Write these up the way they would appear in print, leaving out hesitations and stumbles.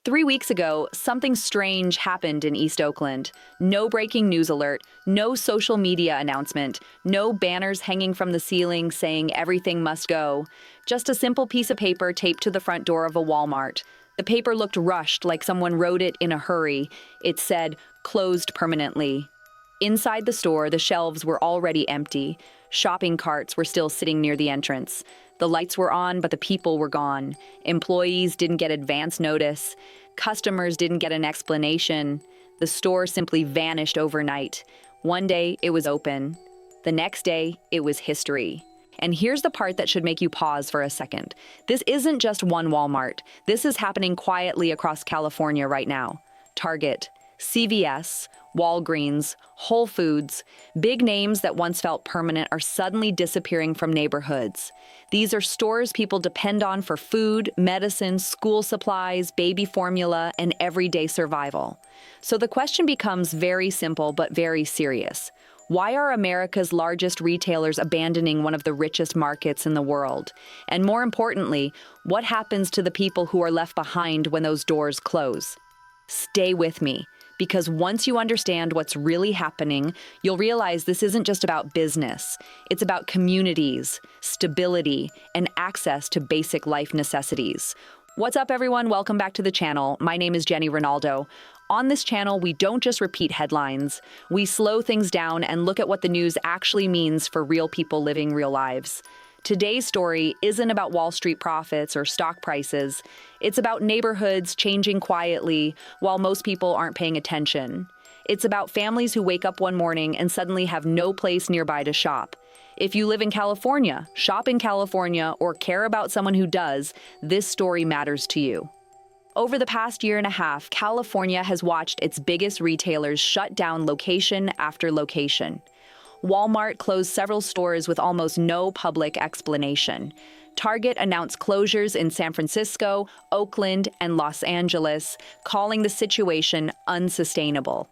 3 weeks ago, something strange happened in East Oakland. No breaking news alert, no social media announcement, no banners hanging from the ceiling saying everything must go. Just a simple piece of paper taped to the front door of a Walmart. The paper looked rushed, like someone wrote it in a hurry. It said, "Closed permanently." Inside the store, the shelves were already empty. Shopping carts were still sitting near the entrance. The lights were on, but the people were gone. Employees didn't get advance notice. Customers didn't get an explanation. The store simply vanished overnight. One day, it was open. The next day, it was history. And here's the part that should make you pause for a second. This isn't just one Walmart. This is happening quietly across California right now. Target, CVS, Walgreens, Whole Foods, big names that once felt permanent are suddenly disappearing from neighborhoods. These are stores people depend on for food, medicine, school supplies, baby formula, and everyday survival. So the question becomes very simple but very serious. Why are America's largest retailers abandoning one of the richest markets in the world? And more importantly, what happens to the people who are left behind when those doors close? Stay with me, because once you understand what's really happening, you'll realize this isn't just about business. It's about communities, stability, and access to basic life necessities. What's up, everyone? Welcome back to the channel. My name is Ronaldo. On this channel, we don't just repeat headlines. We slow things down and look at what the news actually means for real people living real lives. Today's story isn't about Wall Street profits or stock prices. It's about neighborhoods changing quietly while most people aren't paying attention. It's about families who wake up one morning and suddenly have no place nearby to shop. If you live in California, shop in California, or care about someone who does, this story matters to you. Over the past year and a half, California has watched its biggest retailers shut down location after location. Walmart closed several stores with almost no public explanation. Target announced closures in San Francisco, Oakland, and Los Angeles, calling the situation unsustainable.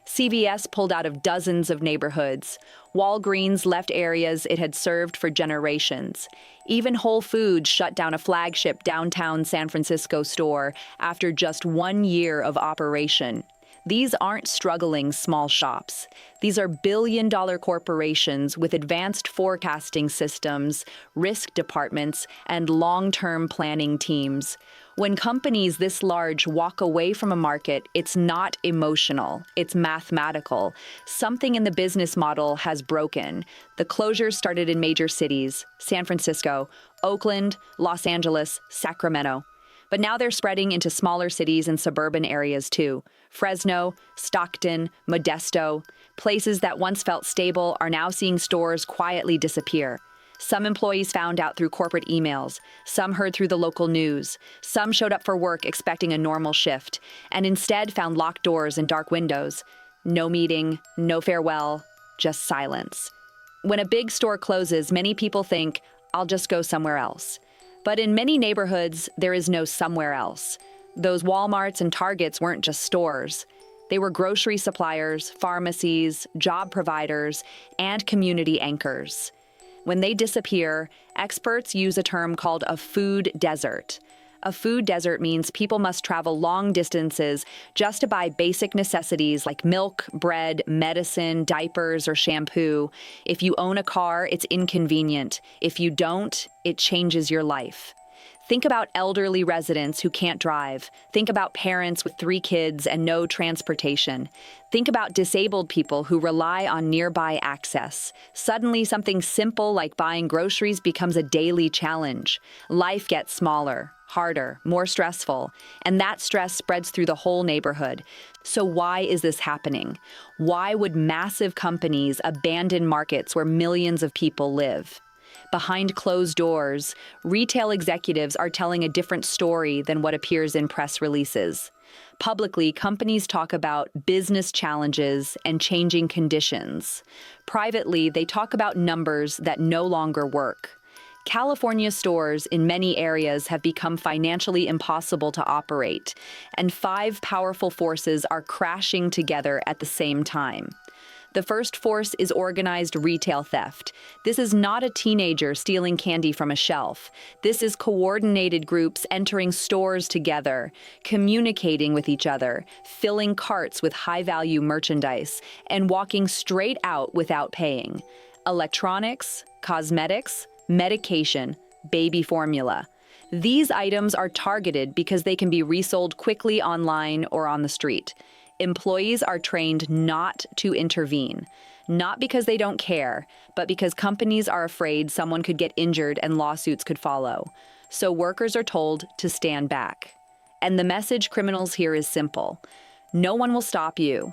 CVS pulled out of dozens of neighborhoods. Walgreens left areas it had served for generations. Even Whole Foods shut down a flagship downtown San Francisco store after just 1 year of operation. These aren't struggling small shops. These are billion-dollar corporations with advanced forecasting systems, risk departments, and long-term planning teams. When companies this large walk away from a market, it's not emotional, it's mathematical. Something in the business model has broken. The closures started in major cities: San Francisco, Oakland, Los Angeles, Sacramento. But now they're spreading into smaller cities and suburban areas too. Fresno, Stockton, Modesto. Places that once felt stable are now seeing stores quietly disappear. Some employees found out through corporate emails. Some heard through the local news. Some showed up for work expecting a normal shift, and instead found locked doors and dark windows. No meeting, no farewell, just silence. When a big store closes, many people think, "I'll just go somewhere else." But in many neighborhoods, there is no somewhere else. Those Walmarts and Targets weren't just stores. They were grocery suppliers, pharmacies, job providers, and community anchors. When they disappear, experts use a term called a food desert. A food desert means people must travel long distances just to buy basic necessities like milk, bread, medicine, diapers, or shampoo. If you own a car, it's inconvenient. If you don't, it changes your life. Think about elderly residents who can't drive. Think about parents with 3 kids and no transportation. Think about disabled people who rely on nearby access. Suddenly, something simple like buying groceries becomes a daily challenge. Life gets smaller, harder, more stressful, and that stress spreads through the whole neighborhood. So why is this happening? Why would massive companies abandon markets where millions of people live? Behind closed doors, retail executives are telling a different story than what appears in press releases. Publicly, companies talk about business challenges and changing conditions. Privately, they talk about numbers that no longer work. California stores in many areas have become financially impossible to operate, and 5 powerful forces are crashing together at the same time. The first force is organized retail theft. This is not a teenager stealing candy from a shelf. This is coordinated groups entering stores together, communicating with each other, filling carts with high-value merchandise, and walking straight out without paying. Electronics, cosmetics, medication, baby formula. These items are targeted because they can be resold quickly online or on the street. Employees are trained not to intervene, not because they don't care, but because companies are afraid someone could get injured and lawsuits could follow. So workers are told to stand back. And the message criminals hear is simple: no one will stop you.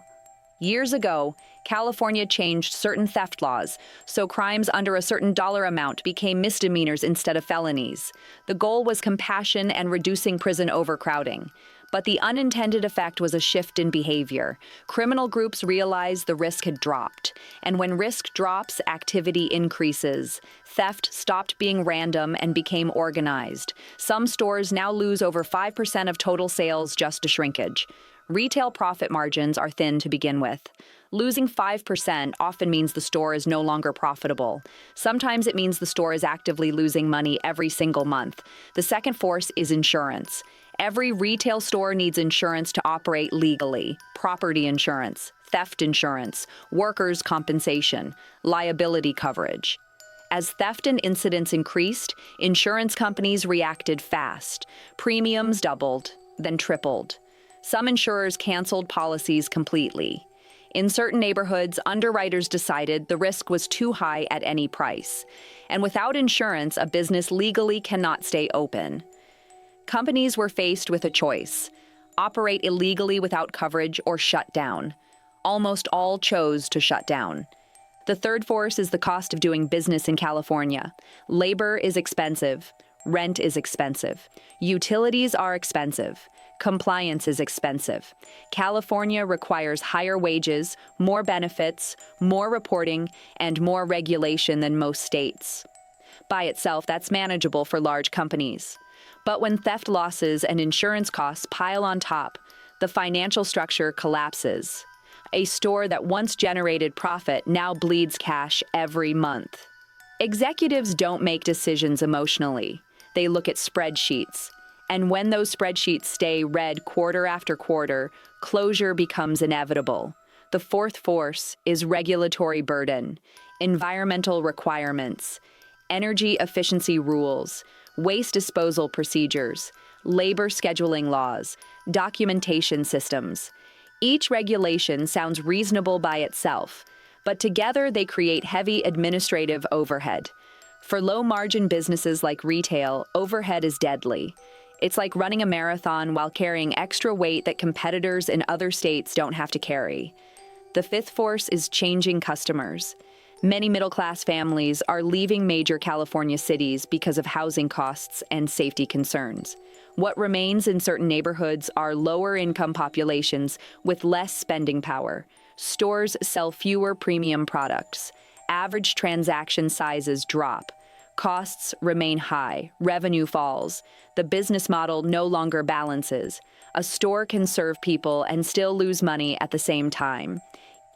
Years ago, California changed certain theft laws, so crimes under a certain dollar amount became misdemeanors instead of felonies. The goal was compassion and reducing prison overcrowding. But the unintended effect was a shift in behavior. Criminal groups realized the risk had dropped. And when risk drops, activity increases. Theft stopped being random and became organized. Some stores now lose over 5% of total sales just to shrinkage. Retail profit margins are thin to begin with. Losing 5% often means the store is no longer profitable. Sometimes it means the store is actively losing money every single month. The second force is insurance. Every retail store needs insurance to operate legally: property insurance, theft insurance, workers' compensation, liability coverage. As theft and incidents increased, insurance companies reacted fast. Premiums doubled, then tripled. Some insurers canceled policies completely. In certain neighborhoods, underwriters decided the risk was too high at any price. And without insurance, a business legally cannot stay open. Companies were faced with a choice: operate illegally without coverage or shut down. Almost all chose to shut down. The third force is the cost of doing business in California. Labor is expensive. Rent is expensive. Utilities are expensive. Compliance is expensive. California requires higher wages, more benefits, more reporting, and more regulation than most states. By itself, that's manageable for large companies. But when theft losses and insurance costs pile on top, the financial structure collapses. A store that once generated profit now bleeds cash every month. Executives don't make decisions emotionally. They look at spreadsheets. And when those spreadsheets stay red quarter after quarter, closure becomes inevitable. The fourth force is regulatory burden, environmental requirements, energy efficiency rules, waste disposal procedures, labor scheduling laws, documentation systems. Each regulation sounds reasonable by itself, but together they create heavy administrative overhead. For low-margin businesses like retail, overhead is deadly. It's like running a marathon while carrying extra weight that competitors in other states don't have to carry. The fifth force is changing customers. Many middle-class families are leaving major California cities because of housing costs and safety concerns. What remains in certain neighborhoods are lower-income populations with less spending power. Stores sell fewer premium products. Average transaction sizes drop. Costs remain high. Revenue falls. The business model no longer balances. A store can serve people and still lose money at the same time.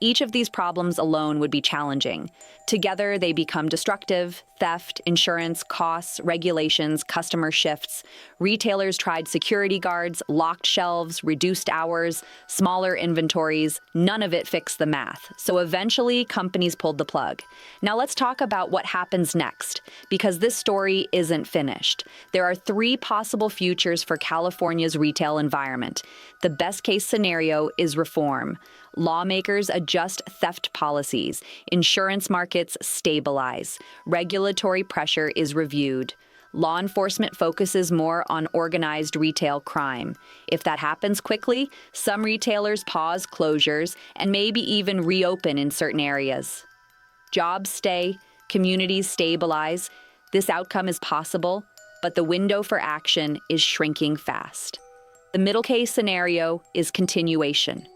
Each of these problems alone would be challenging. Together, they become destructive: theft, insurance, costs, regulations, customer shifts. Retailers tried security guards, locked shelves, reduced hours, smaller inventories. None of it fixed the math. So eventually, companies pulled the plug. Now let's talk about what happens next, because this story isn't finished. There are 3 possible futures for California's retail environment. The best-case scenario is reform. Lawmakers adjust theft policies. Insurance markets stabilize. Regulatory pressure is reviewed. Law enforcement focuses more on organized retail crime. If that happens quickly, some retailers pause closures and maybe even reopen in certain areas. Jobs stay, communities stabilize. This outcome is possible, but the window for action is shrinking fast. The middle case scenario is continuation.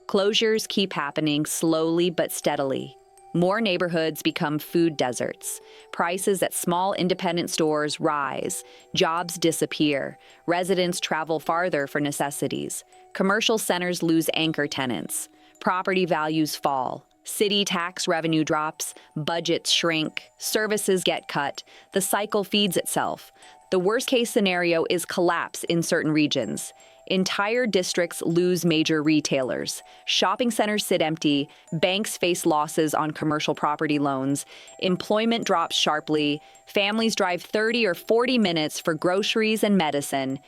Closures keep happening slowly but steadily. More neighborhoods become food deserts. Prices at small independent stores rise. Jobs disappear. Residents travel farther for necessities. Commercial centers lose anchor tenants. Property values fall. City tax revenue drops, budgets shrink, services get cut. The cycle feeds itself. The worst-case scenario is collapse in certain regions. Entire districts lose major retailers. Shopping centers sit empty. Banks face losses on commercial property loans. Employment drops sharply. Families drive 30 or 40 minutes for groceries and medicine.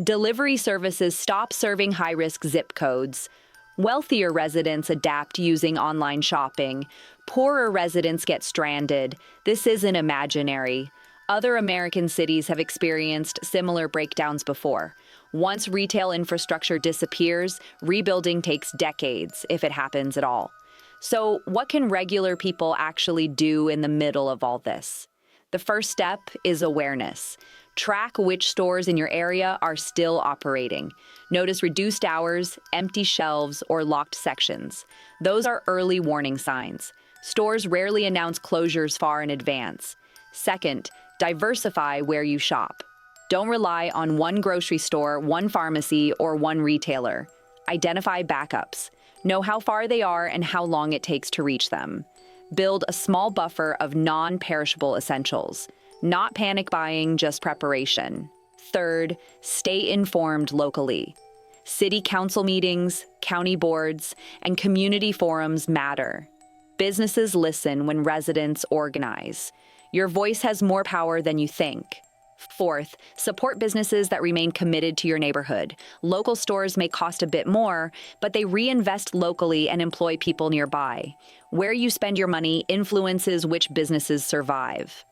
Delivery services stop serving high-risk zip codes. Wealthier residents adapt using online shopping. Poorer residents get stranded. This isn't imaginary. Other American cities have experienced similar breakdowns before. Once retail infrastructure disappears, rebuilding takes decades, if it happens at all. So, what can regular people actually do in the middle of all this? The first step is awareness. Track which stores in your area are still operating. Notice reduced hours, empty shelves, or locked sections. Those are early warning signs. Stores rarely announce closures far in advance. Second, diversify where you shop. Don't rely on one grocery store, one pharmacy, or one retailer. Identify backups. Know how far they are and how long it takes to reach them. Build a small buffer of non-perishable essentials. Not panic buying, just preparation. Third, stay informed locally. City council meetings, county boards, and community forums matter. Businesses listen when residents organize. Your voice has more power than you think. Fourth, support businesses that remain committed to your neighborhood. Local stores may cost a bit more, but they reinvest locally and employ people nearby. Where you spend your money influences which businesses survive.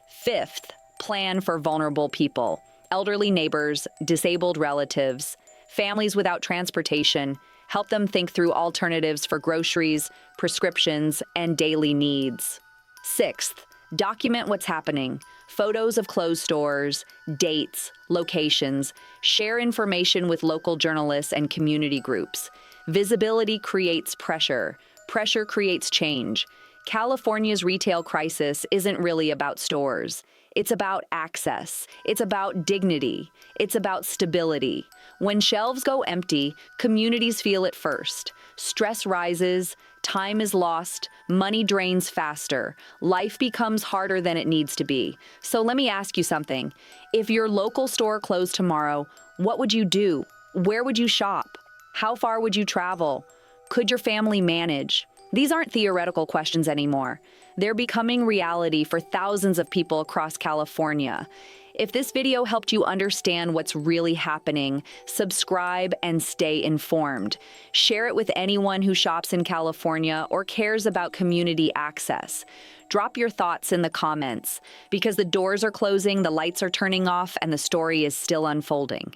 Fifth, plan for vulnerable people. Elderly neighbors, disabled relatives, families without transportation. Help them think through alternatives for groceries, prescriptions, and daily needs. Sixth, document what's happening. Photos of closed stores, dates, locations. Share information with local journalists and community groups. Visibility creates pressure. Pressure creates change. California's retail crisis isn't really about stores. It's about access. It's about dignity. It's about stability. When shelves go empty, communities feel it first. Stress rises, time is lost, money drains faster, life becomes harder than it needs to be. So let me ask you something. If your local store closed tomorrow, what would you do? Where would you shop? How far would you travel? Could your family manage? These aren't theoretical questions anymore. They're becoming reality for thousands of people across California. If this video helped you understand what's really happening, subscribe and stay informed. Share it with anyone who shops in California or cares about community access. Drop your thoughts in the comments, because the doors are closing, the lights are turning off, and the story is still unfolding.